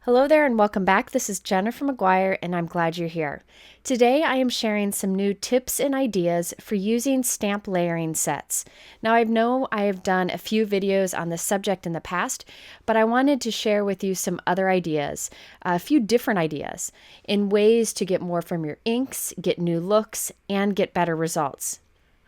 Hello there and welcome back. This is Jennifer McGuire and I'm glad you're here. Today I am sharing some new tips and ideas for using stamp layering sets. Now I know I have done a few videos on this subject in the past, but I wanted to share with you some other ideas, a few different ideas, in ways to get more from your inks, get new looks, and get better results.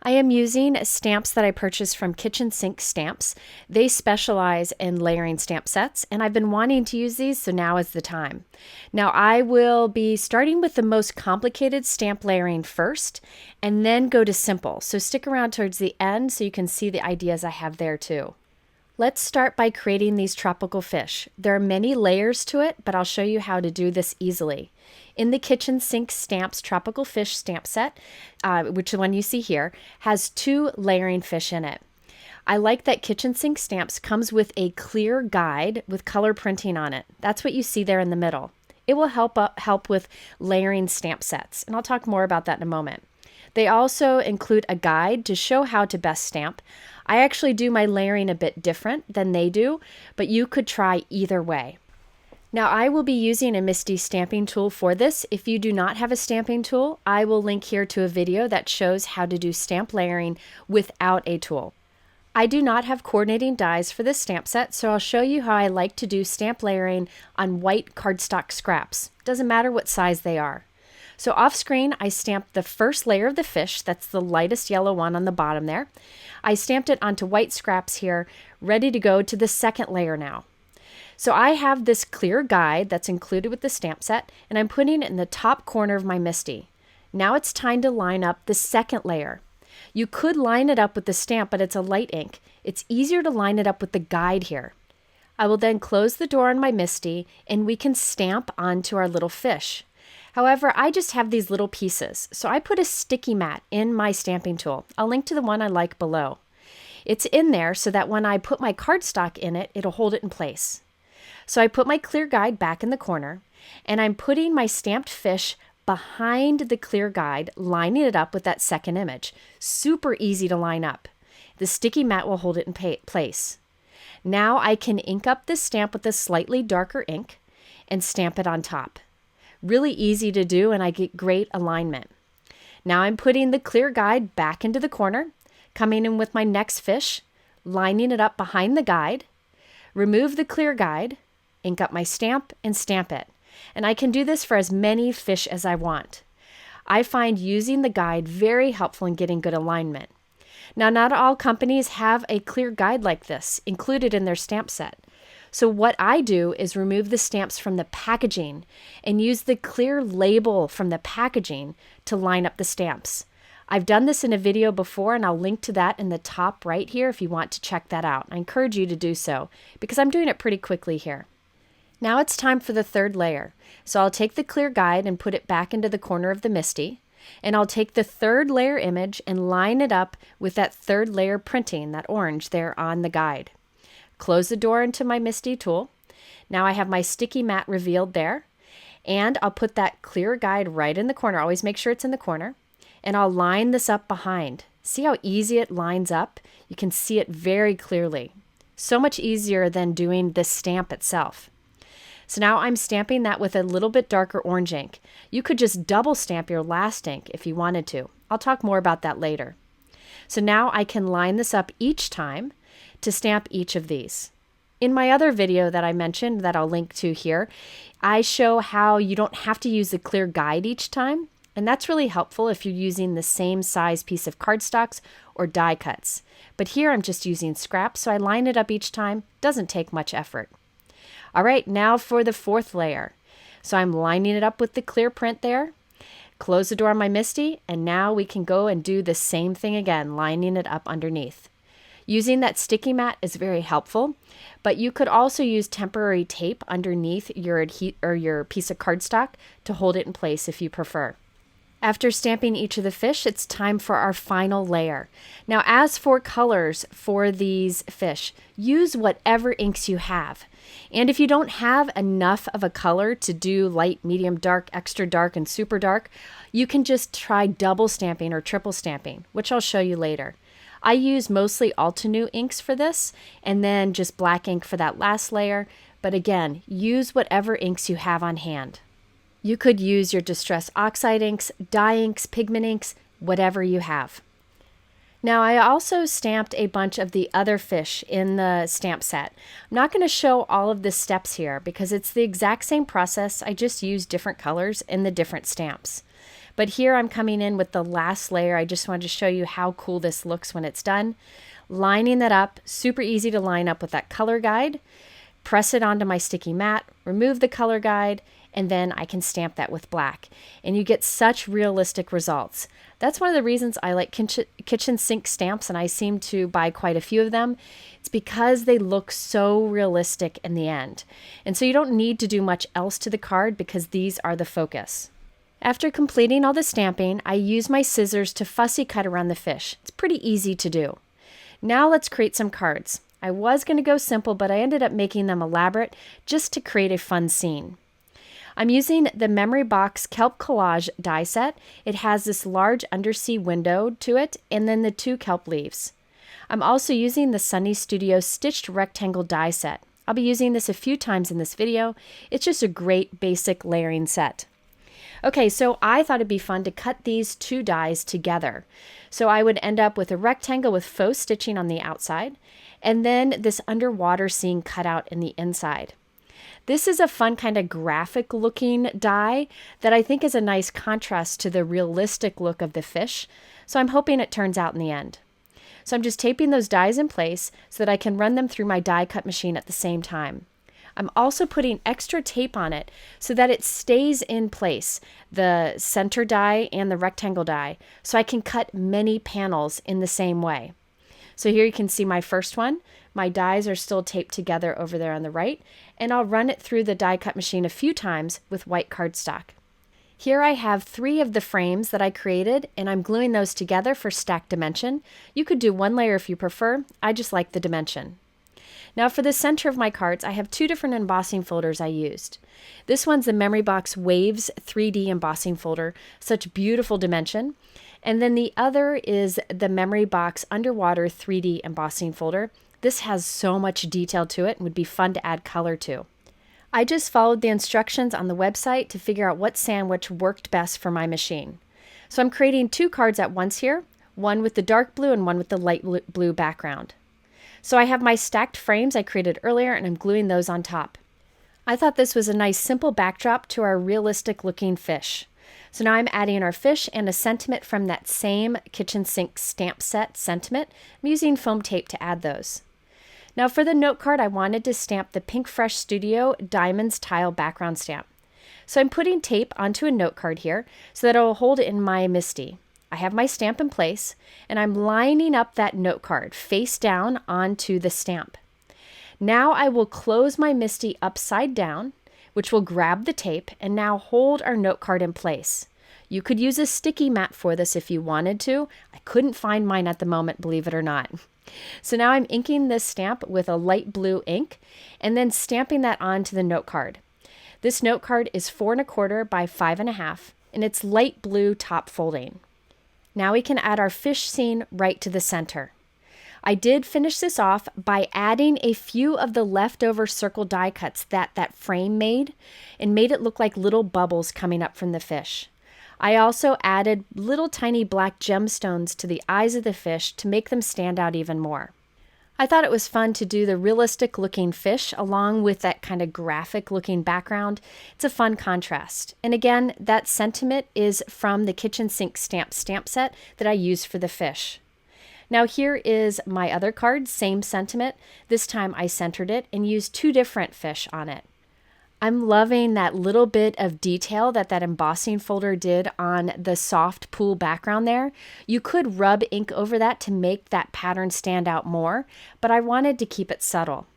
I am using stamps that I purchased from Kitchen Sink Stamps. They specialize in layering stamp sets, and I've been wanting to use these, so now is the time. Now I will be starting with the most complicated stamp layering first, and then go to simple. So stick around towards the end so you can see the ideas I have there too. Let's start by creating these tropical fish. There are many layers to it, but I'll show you how to do this easily. In the Kitchen Sink Stamps Tropical Fish stamp set, which the one you see here, has 2 layering fish in it. I like that Kitchen Sink Stamps comes with a clear guide with color printing on it. That's what you see there in the middle. It will help with layering stamp sets, and I'll talk more about that in a moment. They also include a guide to show how to best stamp. I actually do my layering a bit different than they do, but you could try either way. Now I will be using a MISTI stamping tool for this. If you do not have a stamping tool, I will link here to a video that shows how to do stamp layering without a tool. I do not have coordinating dies for this stamp set, so I'll show you how I like to do stamp layering on white cardstock scraps. Doesn't matter what size they are. So off screen, I stamped the first layer of the fish. That's the lightest yellow one on the bottom there. I stamped it onto white scraps here, ready to go to the second layer now. So I have this clear guide that's included with the stamp set, and I'm putting it in the top corner of my MISTI. Now it's time to line up the second layer. You could line it up with the stamp, but it's a light ink. It's easier to line it up with the guide here. I will then close the door on my MISTI, and we can stamp onto our little fish. However, I just have these little pieces, so I put a sticky mat in my stamping tool. I'll link to the one I like below. It's in there so that when I put my cardstock in it, it'll hold it in place. So I put my clear guide back in the corner, and I'm putting my stamped fish behind the clear guide, lining it up with that second image. Super easy to line up. The sticky mat will hold it in place. Now I can ink up this stamp with a slightly darker ink and stamp it on top. Really easy to do, and I get great alignment. Now I'm putting the clear guide back into the corner, coming in with my next fish, lining it up behind the guide, remove the clear guide, ink up my stamp, and stamp it. And I can do this for as many fish as I want. I find using the guide very helpful in getting good alignment. Now, not all companies have a clear guide like this included in their stamp set. So what I do is remove the stamps from the packaging and use the clear label from the packaging to line up the stamps. I've done this in a video before, and I'll link to that in the top right here if you want to check that out. I encourage you to do so because I'm doing it pretty quickly here. Now it's time for the third layer. So I'll take the clear guide and put it back into the corner of the MISTI, and I'll take the third layer image and line it up with that third layer printing, that orange there on the guide. Close the door into my MISTI tool. Now I have my sticky mat revealed there, and I'll put that clear guide right in the corner. Always make sure it's in the corner, and I'll line this up behind. See how easy it lines up? You can see it very clearly. So much easier than doing the stamp itself. So now I'm stamping that with a little bit darker orange ink. You could just double stamp your last ink if you wanted to. I'll talk more about that later. So now I can line this up each time to stamp each of these. In my other video that I mentioned that I'll link to here, I show how you don't have to use the clear guide each time, and that's really helpful if you're using the same size piece of cardstocks or die cuts. But here I'm just using scraps, so I line it up each time. Doesn't take much effort. All right, now for the fourth layer. So I'm lining it up with the clear print there. Close the door on my MISTI, and now we can go and do the same thing again, lining it up underneath. Using that sticky mat is very helpful, but you could also use temporary tape underneath your piece of cardstock to hold it in place if you prefer. After stamping each of the fish, it's time for our final layer. Now, as for colors for these fish, use whatever inks you have. And if you don't have enough of a color to do light, medium, dark, extra dark, and super dark, you can just try double stamping or triple stamping, which I'll show you later. I use mostly Altenew inks for this, and then just black ink for that last layer, but again, use whatever inks you have on hand. You could use your Distress Oxide inks, dye inks, pigment inks, whatever you have. Now, I also stamped a bunch of the other fish in the stamp set. I'm not going to show all of the steps here because it's the exact same process. I just use different colors in the different stamps. But here I'm coming in with the last layer. I just wanted to show you how cool this looks when it's done. Lining that up, super easy to line up with that color guide. Press it onto my sticky mat, remove the color guide, and then I can stamp that with black. And you get such realistic results. That's one of the reasons I like kitchen sink stamps, and I seem to buy quite a few of them. It's because they look so realistic in the end. And so you don't need to do much else to the card because these are the focus. After completing all the stamping, I use my scissors to fussy cut around the fish. It's pretty easy to do. Now let's create some cards. I was going to go simple, but I ended up making them elaborate just to create a fun scene. I'm using the Memory Box Kelp Collage die set. It has this large undersea window to it and then the 2 kelp leaves. I'm also using the Sunny Studio Stitched Rectangle die set. I'll be using this a few times in this video. It's just a great basic layering set. Okay, so I thought it'd be fun to cut these 2 dies together. So I would end up with a rectangle with faux stitching on the outside and then this underwater scene cut out in the inside. This is a fun kind of graphic looking die that I think is a nice contrast to the realistic look of the fish. So I'm hoping it turns out in the end. So I'm just taping those dies in place so that I can run them through my die cut machine at the same time. I'm also putting extra tape on it so that it stays in place, the center die and the rectangle die, so I can cut many panels in the same way. So here you can see my first one. My dies are still taped together over there on the right, and I'll run it through the die cut machine a few times with white cardstock. Here I have 3 of the frames that I created, and I'm gluing those together for stacked dimension. You could do 1 layer if you prefer. I just like the dimension. Now for the center of my cards, I have 2 different embossing folders I used. This one's the Memory Box Waves 3D embossing folder, such beautiful dimension. And then the other is the Memory Box Underwater 3D embossing folder. This has so much detail to it and would be fun to add color to. I just followed the instructions on the website to figure out what sandwich worked best for my machine. So I'm creating 2 cards at once here, one with the dark blue and one with the light blue background. So I have my stacked frames I created earlier and I'm gluing those on top. I thought this was a nice simple backdrop to our realistic looking fish. So now I'm adding our fish and a sentiment from that same kitchen sink stamp set sentiment. I'm using foam tape to add those. Now for the note card, I wanted to stamp the Pinkfresh Studio Diamonds Tile background stamp. So I'm putting tape onto a note card here so that it will hold it in my MISTI. I have my stamp in place and I'm lining up that note card face down onto the stamp. Now I will close my MISTI upside down, which will grab the tape and now hold our note card in place. You could use a sticky mat for this if you wanted to. I couldn't find mine at the moment, believe it or not. So now I'm inking this stamp with a light blue ink and then stamping that onto the note card. This note card is 4 1/4 by 5 1/2 and it's light blue top folding. Now we can add our fish scene right to the center. I did finish this off by adding a few of the leftover circle die cuts that frame made and made it look like little bubbles coming up from the fish. I also added little tiny black gemstones to the eyes of the fish to make them stand out even more. I thought it was fun to do the realistic looking fish along with that kind of graphic looking background. It's a fun contrast. And again, that sentiment is from the kitchen sink stamp set that I used for the fish. Now here is my other card, same sentiment. This time I centered it and used 2 different fish on it. I'm loving that little bit of detail that embossing folder did on the soft pool background there. You could rub ink over that to make that pattern stand out more, but I wanted to keep it subtle.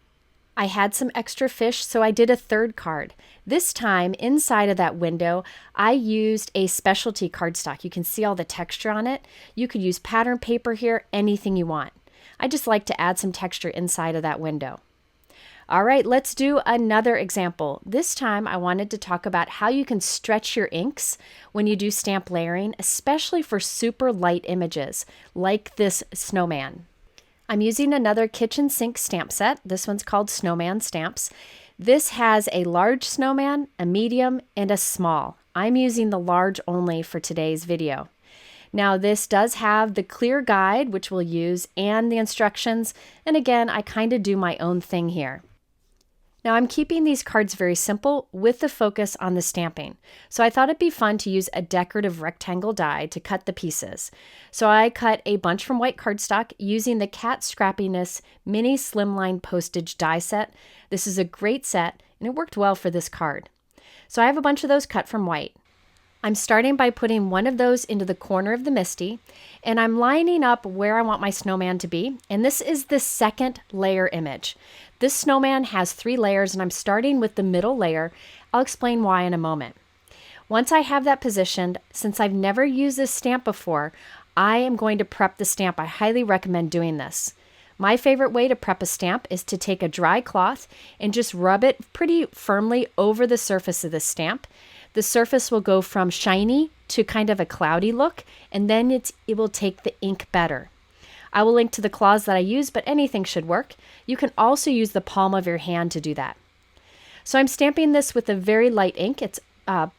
I had some extra fish, so I did a 3rd card. This time, inside of that window, I used a specialty cardstock. You can see all the texture on it. You could use pattern paper here, anything you want. I just like to add some texture inside of that window. All right, let's do another example. This time I wanted to talk about how you can stretch your inks when you do stamp layering, especially for super light images like this snowman. I'm using another kitchen sink stamp set. This one's called Snowman Stamps. This has a large snowman, a medium, and a small. I'm using the large only for today's video. Now this does have the clear guide, which we'll use, and the instructions, and again, I kind of do my own thing here. Now I'm keeping these cards very simple with the focus on the stamping. So I thought it'd be fun to use a decorative rectangle die to cut the pieces. So I cut a bunch from white cardstock using the Cat Scrappiness Mini Slimline Postage die set. This is a great set and it worked well for this card. So I have a bunch of those cut from white. I'm starting by putting one of those into the corner of the Misty, and I'm lining up where I want my snowman to be, and this is the second layer image. This snowman has 3 layers, and I'm starting with the middle layer. I'll explain why in a moment. Once I have that positioned, since I've never used this stamp before, I am going to prep the stamp. I highly recommend doing this. My favorite way to prep a stamp is to take a dry cloth and just rub it pretty firmly over the surface of the stamp. The surface will go from shiny to kind of a cloudy look, and then it will take the ink better. I will link to the claws that I use, but anything should work. You can also use the palm of your hand to do that. So I'm stamping this with a very light ink. It's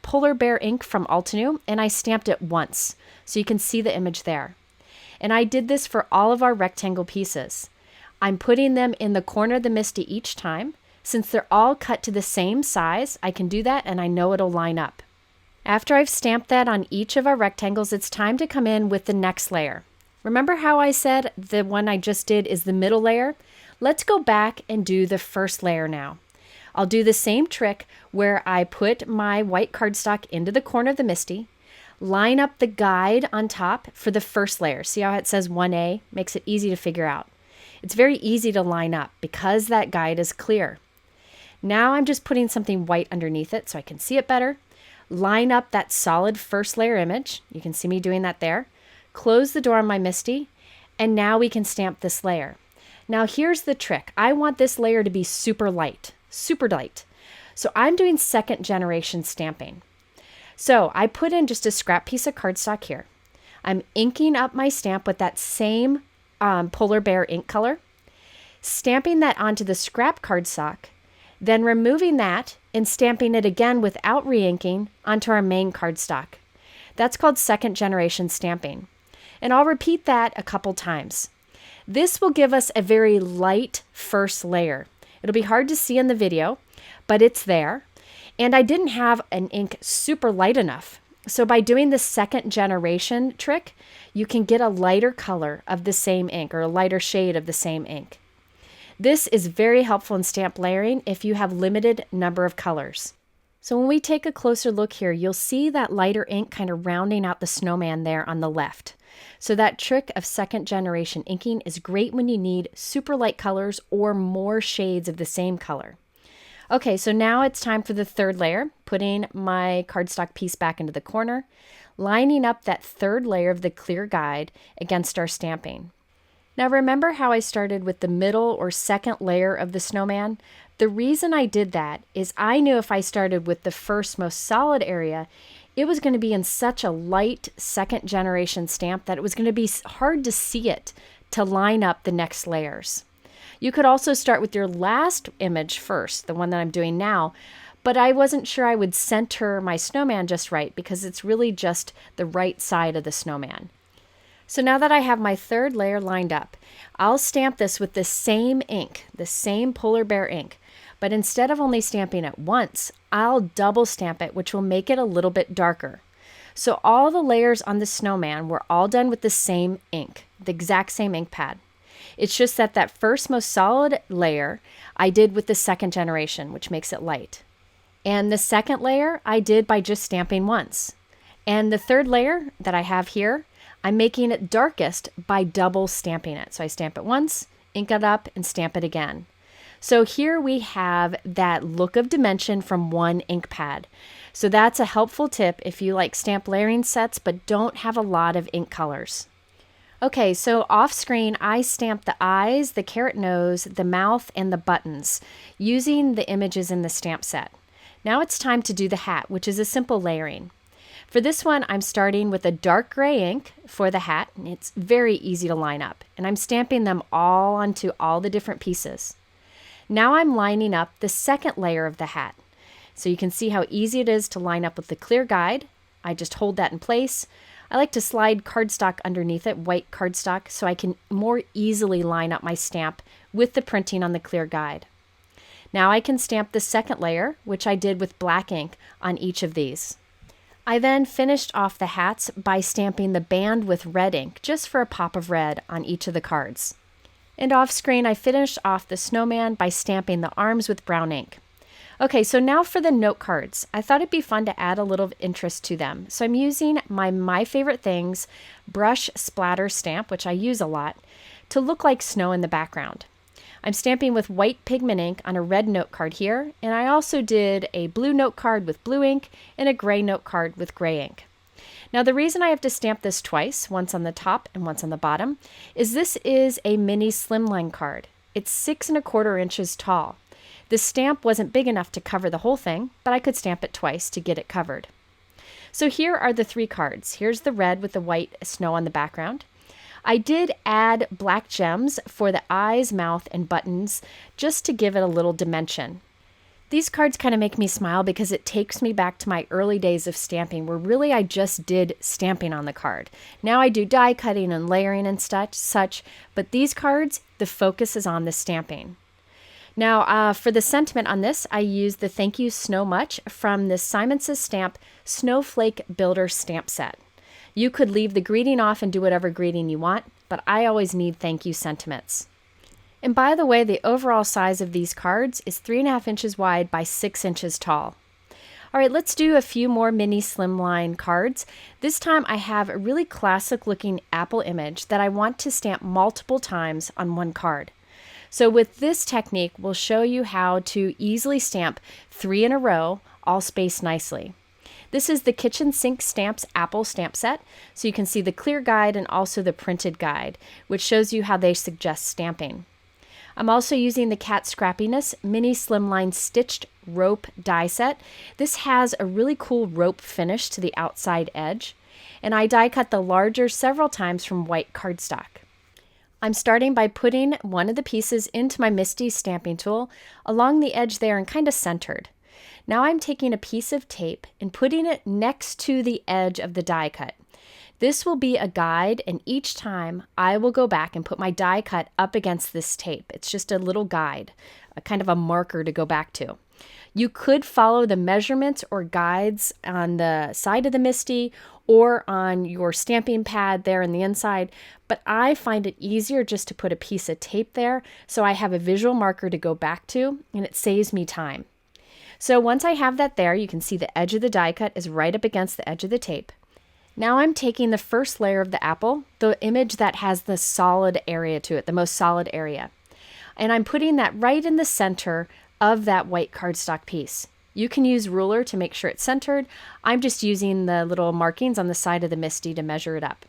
Polar Bear ink from Altenew, and I stamped it once, so you can see the image there. And I did this for all of our rectangle pieces. I'm putting them in the corner of the Misty each time. Since they're all cut to the same size, I can do that and I know it'll line up. After I've stamped that on each of our rectangles, it's time to come in with the next layer. Remember how I said the one I just did is the middle layer? Let's go back and do the first layer now. I'll do the same trick where I put my white cardstock into the corner of the Misty, line up the guide on top for the first layer. See how it says 1A? Makes it easy to figure out. It's very easy to line up because that guide is clear. Now I'm just putting something white underneath it so I can see it better. Line up that solid first layer image. You can see me doing that there. Close the door on my Misty, and now we can stamp this layer. Now here's the trick. I want this layer to be super light. So I'm doing second generation stamping. So I put in just a scrap piece of cardstock here. I'm inking up my stamp with that same Polar Bear ink color, stamping that onto the scrap cardstock, then removing that and stamping it again without re-inking onto our main cardstock. That's called second generation stamping. And I'll repeat that a couple times. This will give us a very light first layer. It'll be hard to see in the video, but it's there. And I didn't have an ink super light enough. So by doing the second generation trick, you can get a lighter color of the same ink or a lighter shade of the same ink. This is very helpful in stamp layering if you have limited number of colors. So when we take a closer look here, you'll see that lighter ink kind of rounding out the snowman there on the left. So that trick of second generation inking is great when you need super light colors or more shades of the same color. Okay, so now it's time for the third layer, putting my cardstock piece back into the corner, lining up that third layer of the clear guide against our stamping. Now remember how I started with the middle or second layer of the snowman? The reason I did that is I knew if I started with the first most solid area, it was going to be in such a light second generation stamp that it was going to be hard to see it to line up the next layers. You could also start with your last image first, the one that I'm doing now, but I wasn't sure I would center my snowman just right because it's really just the right side of the snowman. So now that I have my third layer lined up, I'll stamp this with the same ink, the same Polar Bear ink, but instead of only stamping it once, I'll double stamp it, which will make it a little bit darker. So all the layers on the snowman were all done with the same ink, the exact same ink pad. It's just that that first most solid layer I did with the second generation, which makes it light. And the second layer I did by just stamping once. And the third layer that I have here, I'm making it darkest by double stamping it. So I stamp it once, ink it up, and stamp it again. So here we have that look of dimension from one ink pad. So that's a helpful tip if you like stamp layering sets but don't have a lot of ink colors. Okay, so off screen, I stamped the eyes, the carrot nose, the mouth, and the buttons using the images in the stamp set. Now it's time to do the hat, which is a simple layering. For this one, I'm starting with a dark gray ink for the hat, and it's very easy to line up. And I'm stamping them all onto all the different pieces. Now I'm lining up the second layer of the hat. So you can see how easy it is to line up with the clear guide. I just hold that in place. I like to slide cardstock underneath it, white cardstock, so I can more easily line up my stamp with the printing on the clear guide. Now I can stamp the second layer, which I did with black ink on each of these. I then finished off the hats by stamping the band with red ink, just for a pop of red on each of the cards. And off screen, I finished off the snowman by stamping the arms with brown ink. Okay, so now for the note cards. I thought it'd be fun to add a little interest to them. So I'm using my Favorite Things brush splatter stamp, which I use a lot, to look like snow in the background. I'm stamping with white pigment ink on a red note card here, and I also did a blue note card with blue ink and a gray note card with gray ink. Now the reason I have to stamp this twice, once on the top and once on the bottom, is this is a mini Slimline card. It's 6¼ inches tall. The stamp wasn't big enough to cover the whole thing, but I could stamp it twice to get it covered. So here are the 3 cards. Here's the red with the white snow on the background. I did add black gems for the eyes, mouth, and buttons just to give it a little dimension. These cards kind of make me smile because it takes me back to my early days of stamping where really I just did stamping on the card. Now I do die cutting and layering and such, but these cards, the focus is on the stamping. Now, for the sentiment on this, I used the Thank You Snow Much from the Simon Says Stamp Snowflake Builder Stamp Set. You could leave the greeting off and do whatever greeting you want, but I always need thank you sentiments. And by the way, the overall size of these cards is 3½ inches wide by 6 inches tall. All right, let's do a few more mini Slimline cards. This time I have a really classic looking apple image that I want to stamp multiple times on one card. So with this technique, we'll show you how to easily stamp 3 in a row, all spaced nicely. This is the Kitchen Sink Stamps Apple Stamp Set, so you can see the clear guide and also the printed guide, which shows you how they suggest stamping. I'm also using the Cat Scrappiness Mini Slimline Stitched Rope Die Set. This has a really cool rope finish to the outside edge, and I die cut the larger several times from white cardstock. I'm starting by putting one of the pieces into my Misty stamping tool along the edge there and kind of centered. Now I'm taking a piece of tape and putting it next to the edge of the die cut. This will be a guide, and each time I will go back and put my die cut up against this tape. It's just a little guide, a kind of a marker to go back to. You could follow the measurements or guides on the side of the Misty or on your stamping pad there in the inside, but I find it easier just to put a piece of tape there so I have a visual marker to go back to, and it saves me time. So once I have that there, you can see the edge of the die cut is right up against the edge of the tape. Now I'm taking the first layer of the apple, the image that has the solid area to it, the most solid area, and I'm putting that right in the center of that white cardstock piece. You can use ruler to make sure it's centered. I'm just using the little markings on the side of the Misty to measure it up.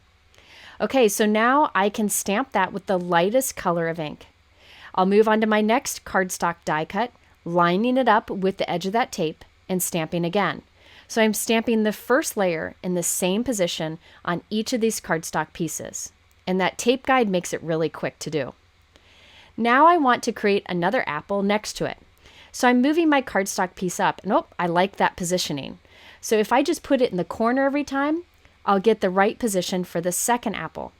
Okay, so now I can stamp that with the lightest color of ink. I'll move on to my next cardstock die cut, lining it up with the edge of that tape and stamping again. So I'm stamping the first layer in the same position on each of these cardstock pieces. And that tape guide makes it really quick to do. Now I want to create another apple next to it. So I'm moving my cardstock piece up, and I like that positioning. So if I just put it in the corner every time, I'll get the right position for the second apple.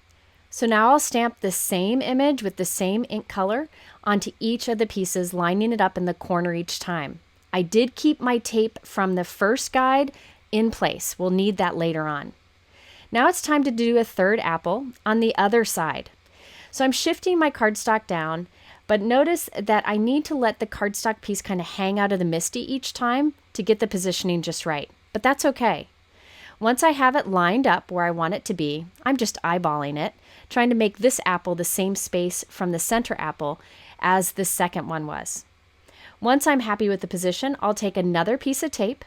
So now I'll stamp the same image with the same ink color onto each of the pieces, lining it up in the corner each time. I did keep my tape from the first guide in place. We'll need that later on. Now it's time to do a third apple on the other side. So I'm shifting my cardstock down, but notice that I need to let the cardstock piece kind of hang out of the Misty each time to get the positioning just right, but that's okay. Once I have it lined up where I want it to be, I'm just eyeballing it, trying to make this apple the same space from the center apple as the second one was. Once I'm happy with the position, I'll take another piece of tape,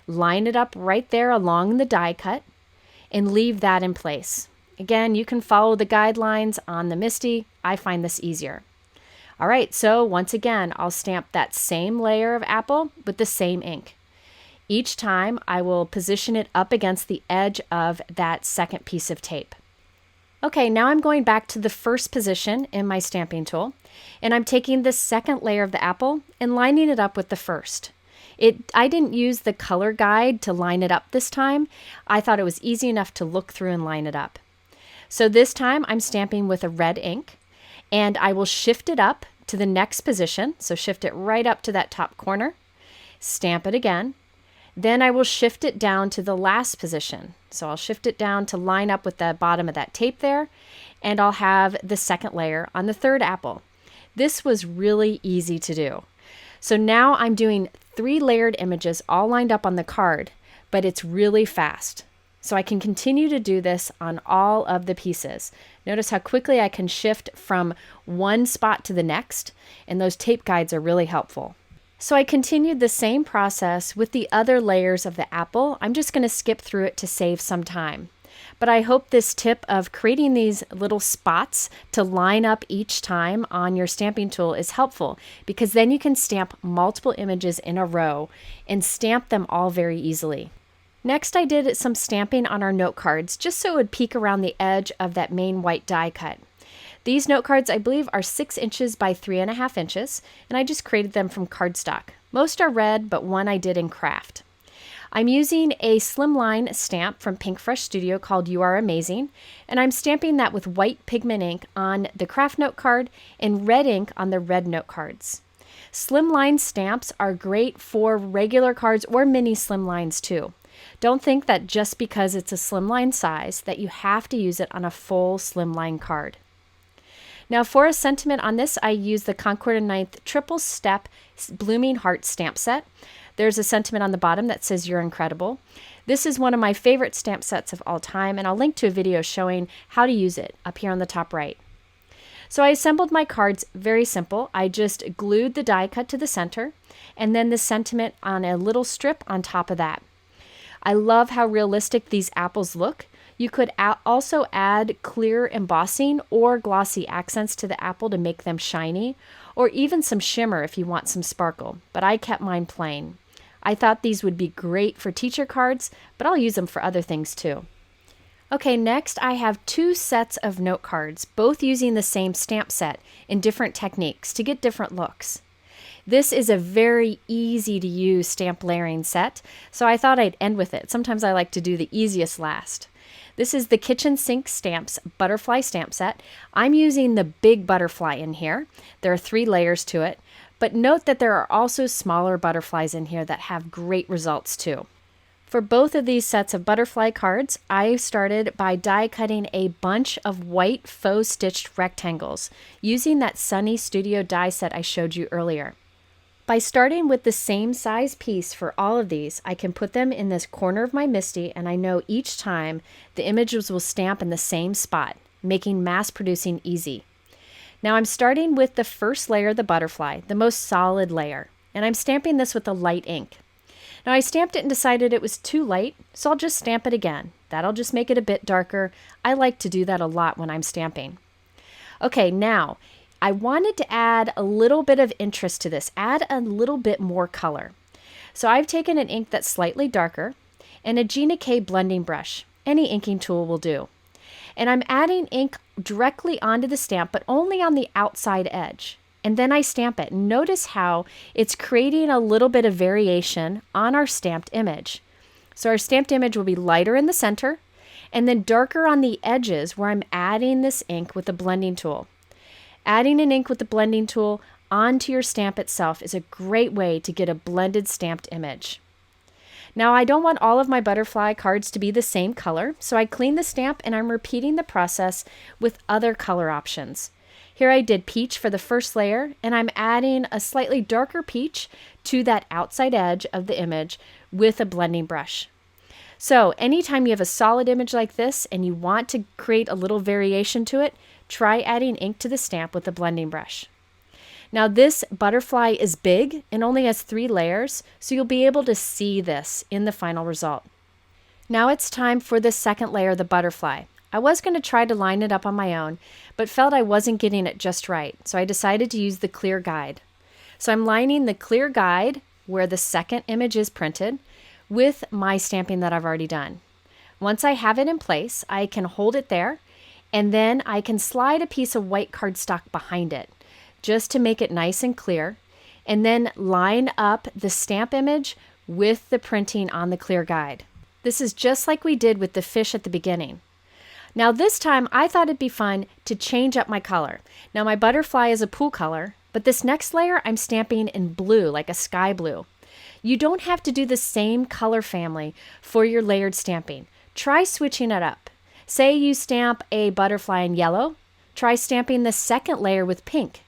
line it up right there along the die cut, and leave that in place. Again, you can follow the guidelines on the Misty. I find this easier. All right, so once again, I'll stamp that same layer of apple with the same ink. Each time, I will position it up against the edge of that second piece of tape. Okay, now I'm going back to the first position in my stamping tool, and I'm taking the second layer of the apple and lining it up with the first. I didn't use the color guide to line it up this time. I thought it was easy enough to look through and line it up. So this time I'm stamping with a red ink, and I will shift it up to the next position. So shift it right up to that top corner, stamp it again. Then I will shift it down to the last position. So I'll shift it down to line up with the bottom of that tape there, and I'll have the second layer on the third apple. This was really easy to do. So now I'm doing 3 layered images all lined up on the card, but it's really fast. So I can continue to do this on all of the pieces. Notice how quickly I can shift from one spot to the next, and those tape guides are really helpful. So I continued the same process with the other layers of the apple. I'm just going to skip through it to save some time. But I hope this tip of creating these little spots to line up each time on your stamping tool is helpful, because then you can stamp multiple images in a row and stamp them all very easily. Next, I did some stamping on our note cards just so it would peek around the edge of that main white die cut. These note cards, I believe, are 6 inches by 3.5 inches, and I just created them from cardstock. Most are red, but one I did in craft. I'm using a Slimline stamp from Pinkfresh Studio called You Are Amazing, and I'm stamping that with white pigment ink on the craft note card and red ink on the red note cards. Slimline stamps are great for regular cards or mini slimlines too. Don't think that just because it's a slimline size that you have to use it on a full slimline card. Now for a sentiment on this, I use the Concord and 9th triple step blooming heart stamp set. There's a sentiment on the bottom that says you're incredible. This is one of my favorite stamp sets of all time, and I'll link to a video showing how to use it up here on the top right. So I assembled my cards very simple. I just glued the die cut to the center and then the sentiment on a little strip on top of that. I love how realistic these apples look. You could also add clear embossing or glossy accents to the apple to make them shiny, or even some shimmer if you want some sparkle, but I kept mine plain. I thought these would be great for teacher cards, but I'll use them for other things too. Okay, next I have 2 sets of note cards, both using the same stamp set in different techniques to get different looks. This is a very easy to use stamp layering set, so I thought I'd end with it. Sometimes I like to do the easiest last. This is the Kitchen Sink Stamps Butterfly Stamp Set. I'm using the big butterfly in here. There are 3 layers to it, but note that there are also smaller butterflies in here that have great results too. For both of these sets of butterfly cards, I started by die cutting a bunch of white faux stitched rectangles using that Sunny Studio die set I showed you earlier. By starting with the same size piece for all of these, I can put them in this corner of my MISTI, and I know each time the images will stamp in the same spot, making mass producing easy. Now I'm starting with the first layer of the butterfly, the most solid layer, and I'm stamping this with a light ink. Now I stamped it and decided it was too light, so I'll just stamp it again. That'll just make it a bit darker. I like to do that a lot when I'm stamping. Okay, now I wanted to add a little bit of interest to this, add a little bit more color. So I've taken an ink that's slightly darker and a Gina K blending brush. Any inking tool will do. And I'm adding ink directly onto the stamp, but only on the outside edge. And then I stamp it. Notice how it's creating a little bit of variation on our stamped image. So our stamped image will be lighter in the center and then darker on the edges where I'm adding this ink with the blending tool. Adding an ink with the blending tool onto your stamp itself is a great way to get a blended stamped image. Now I don't want all of my butterfly cards to be the same color, so I cleaned the stamp and I'm repeating the process with other color options. Here I did peach for the first layer, and I'm adding a slightly darker peach to that outside edge of the image with a blending brush. So anytime you have a solid image like this and you want to create a little variation to it, try adding ink to the stamp with a blending brush. Now this butterfly is big and only has 3 layers, so you'll be able to see this in the final result. Now it's time for the second layer of the butterfly. I was going to try to line it up on my own, but felt I wasn't getting it just right, so I decided to use the clear guide. So I'm lining the clear guide where the second image is printed with my stamping that I've already done. Once I have it in place, I can hold it there And then I can slide a piece of white cardstock behind it just to make it nice and clear, and then line up the stamp image with the printing on the clear guide. This is just like we did with the fish at the beginning. Now this time I thought it'd be fun to change up my color. Now my butterfly is a pool color, but this next layer I'm stamping in blue, like a sky blue. You don't have to do the same color family for your layered stamping. Try switching it up. Say you stamp a butterfly in yellow, try stamping the second layer with pink.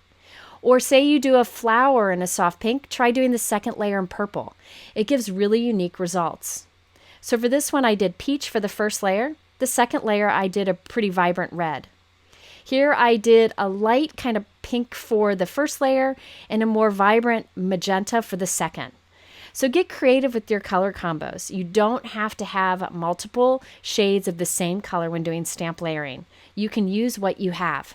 Or say you do a flower in a soft pink, try doing the second layer in purple. It gives really unique results. So for this one I did peach for the first layer. The second layer I did a pretty vibrant red. Here I did a light kind of pink for the first layer and a more vibrant magenta for the second. So get creative with your color combos. You don't have to have multiple shades of the same color when doing stamp layering. You can use what you have.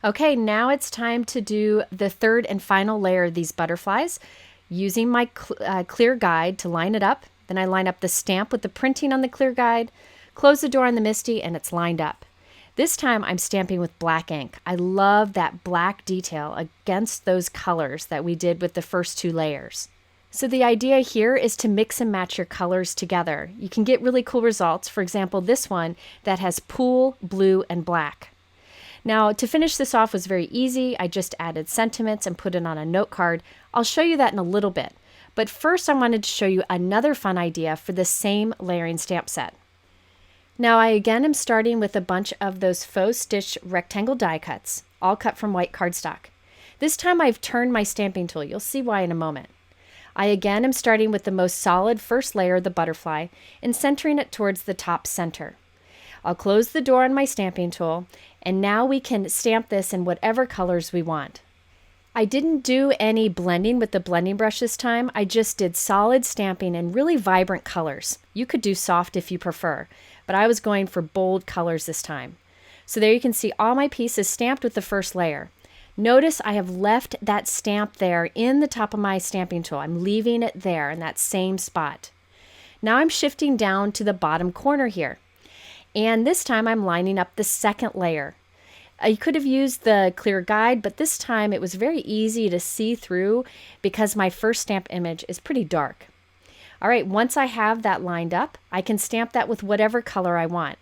Okay, now it's time to do the third and final layer of these butterflies using my clear guide to line it up. Then I line up the stamp with the printing on the clear guide, close the door on the MISTI, and it's lined up. This time I'm stamping with black ink. I love that black detail against those colors that we did with the first two layers. So the idea here is to mix and match your colors together. You can get really cool results. For example, this one that has pool, blue, and black. Now to finish this off was very easy. I just added sentiments and put it on a note card. I'll show you that in a little bit. But first I wanted to show you another fun idea for the same layering stamp set. Now I again am starting with a bunch of those faux stitch rectangle die cuts, all cut from white cardstock. This time I've turned my stamping tool. You'll see why in a moment. I again am starting with the most solid first layer of the butterfly and centering it towards the top center. I'll close the door on my stamping tool, and now we can stamp this in whatever colors we want. I didn't do any blending with the blending brush this time. I just did solid stamping in really vibrant colors. You could do soft if you prefer, but I was going for bold colors this time. So there you can see all my pieces stamped with the first layer. Notice I have left that stamp there in the top of my stamping tool. I'm leaving it there in that same spot. Now I'm shifting down to the bottom corner here. And this time I'm lining up the second layer. You could have used the clear guide, but this time it was very easy to see through because my first stamp image is pretty dark. All right, once I have that lined up, I can stamp that with whatever color I want.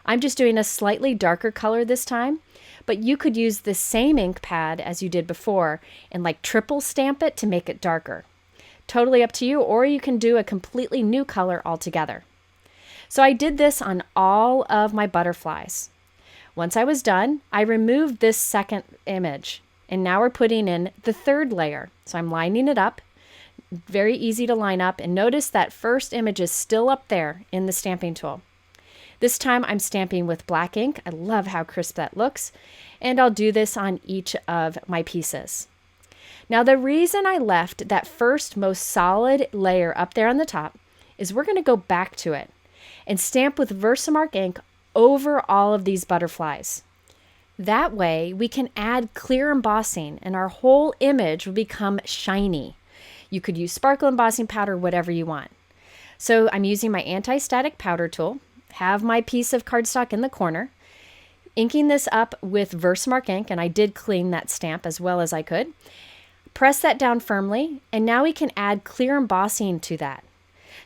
I'm just doing a slightly darker color this time, but you could use the same ink pad as you did before and like triple stamp it to make it darker. Totally up to you, or you can do a completely new color altogether. So I did this on all of my butterflies. Once I was done, I removed this second image, and now we're putting in the third layer. So I'm lining it up, very easy to line up, and notice that first image is still up there in the stamping tool. This time I'm stamping with black ink. I love how crisp that looks, and I'll do this on each of my pieces. Now the reason I left that first most solid layer up there on the top is we're going to go back to it and stamp with Versamark ink over all of these butterflies. That way we can add clear embossing and our whole image will become shiny. You could use sparkle embossing powder, whatever you want. So I'm using my anti-static powder tool, have my piece of cardstock in the corner, inking this up with Versamark ink, and I did clean that stamp as well as I could. Press that down firmly, and now we can add clear embossing to that.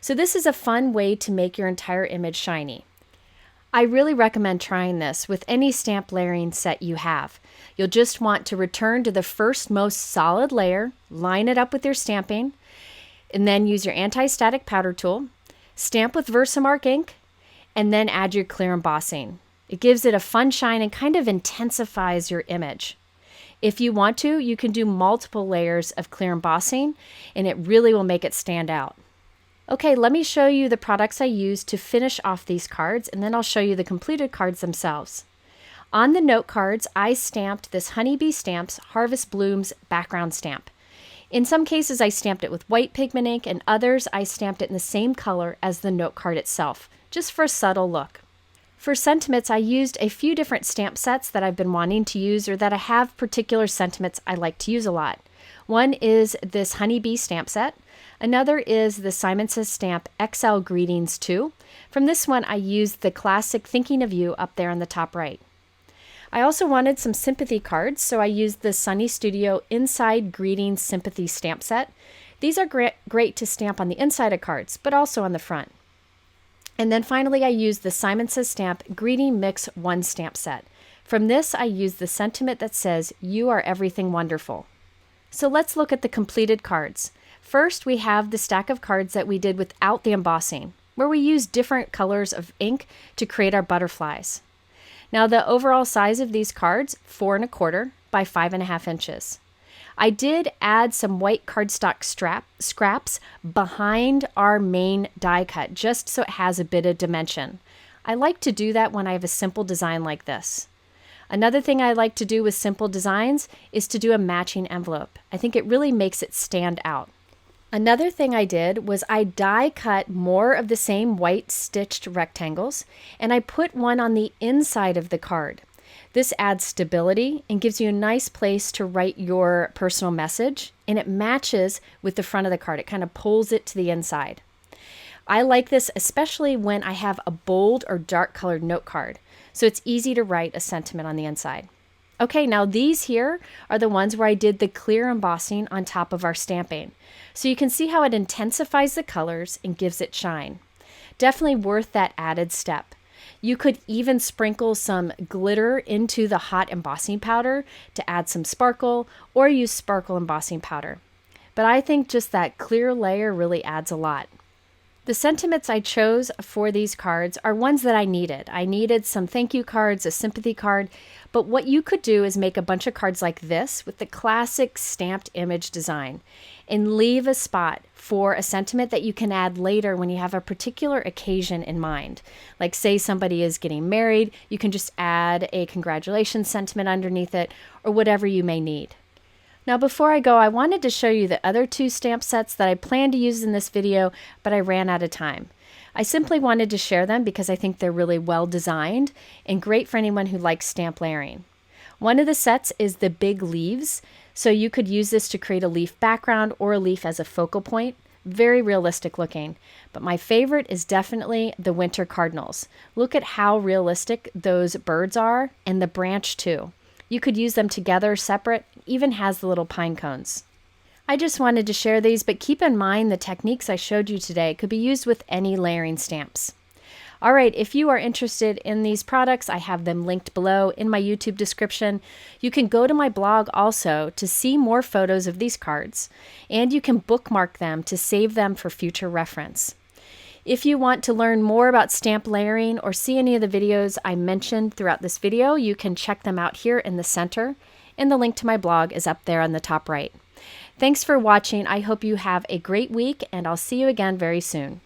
So this is a fun way to make your entire image shiny. I really recommend trying this with any stamp layering set you have. You'll just want to return to the first most solid layer, line it up with your stamping, and then use your anti-static powder tool, stamp with Versamark ink, and then add your clear embossing. It gives it a fun shine and kind of intensifies your image. If you want to, you can do multiple layers of clear embossing, and it really will make it stand out. Okay, let me show you the products I used to finish off these cards, and then I'll show you the completed cards themselves. On the note cards, I stamped this Honeybee Stamps Harvest Blooms background stamp. In some cases, I stamped it with white pigment ink, and others I stamped it in the same color as the note card itself, just for a subtle look. For sentiments, I used a few different stamp sets that I've been wanting to use or that I have particular sentiments I like to use a lot. One is this Honeybee stamp set. Another is the Simon Says Stamp XL Greetings 2. From this one, I used the classic Thinking of You up there on the top right. I also wanted some sympathy cards, so I used the Sunny Studio Inside Greeting Sympathy stamp set. These are great to stamp on the inside of cards, but also on the front. And then finally, I used the Simon Says Stamp Greeting Mix 1 stamp set. From this, I used the sentiment that says, "You are everything wonderful." So let's look at the completed cards. First, we have the stack of cards that we did without the embossing, where we used different colors of ink to create our butterflies. Now, the overall size of these cards, 4 1/4 by 5 1/2 inches. I did add some white cardstock scraps behind our main die cut, just so it has a bit of dimension. I like to do that when I have a simple design like this. Another thing I like to do with simple designs is to do a matching envelope. I think it really makes it stand out. Another thing I did was I die cut more of the same white stitched rectangles, and I put one on the inside of the card. This adds stability and gives you a nice place to write your personal message, and it matches with the front of the card. It kind of pulls it to the inside. I like this especially when I have a bold or dark colored note card, so it's easy to write a sentiment on the inside. Okay, now these here are the ones where I did the clear embossing on top of our stamping. So you can see how it intensifies the colors and gives it shine. Definitely worth that added step. You could even sprinkle some glitter into the hot embossing powder to add some sparkle, or use sparkle embossing powder. But I think just that clear layer really adds a lot. The sentiments I chose for these cards are ones that I needed. I needed some thank you cards, a sympathy card, but what you could do is make a bunch of cards like this with the classic stamped image design and leave a spot for a sentiment that you can add later when you have a particular occasion in mind. Like say somebody is getting married, you can just add a congratulations sentiment underneath it, or whatever you may need. Now before I go, I wanted to show you the other 2 stamp sets that I planned to use in this video, but I ran out of time. I simply wanted to share them because I think they're really well designed and great for anyone who likes stamp layering. One of the sets is the big leaves, so you could use this to create a leaf background or a leaf as a focal point. Very realistic looking, but my favorite is definitely the winter cardinals. Look at how realistic those birds are, and the branch too. You could use them together, separate, even has the little pine cones. I just wanted to share these, but keep in mind the techniques I showed you today could be used with any layering stamps. All right, if you are interested in these products, I have them linked below in my YouTube description. You can go to my blog also to see more photos of these cards, and you can bookmark them to save them for future reference. If you want to learn more about stamp layering or see any of the videos I mentioned throughout this video, you can check them out here in the center, and the link to my blog is up there on the top right. Thanks for watching. I hope you have a great week, and I'll see you again very soon.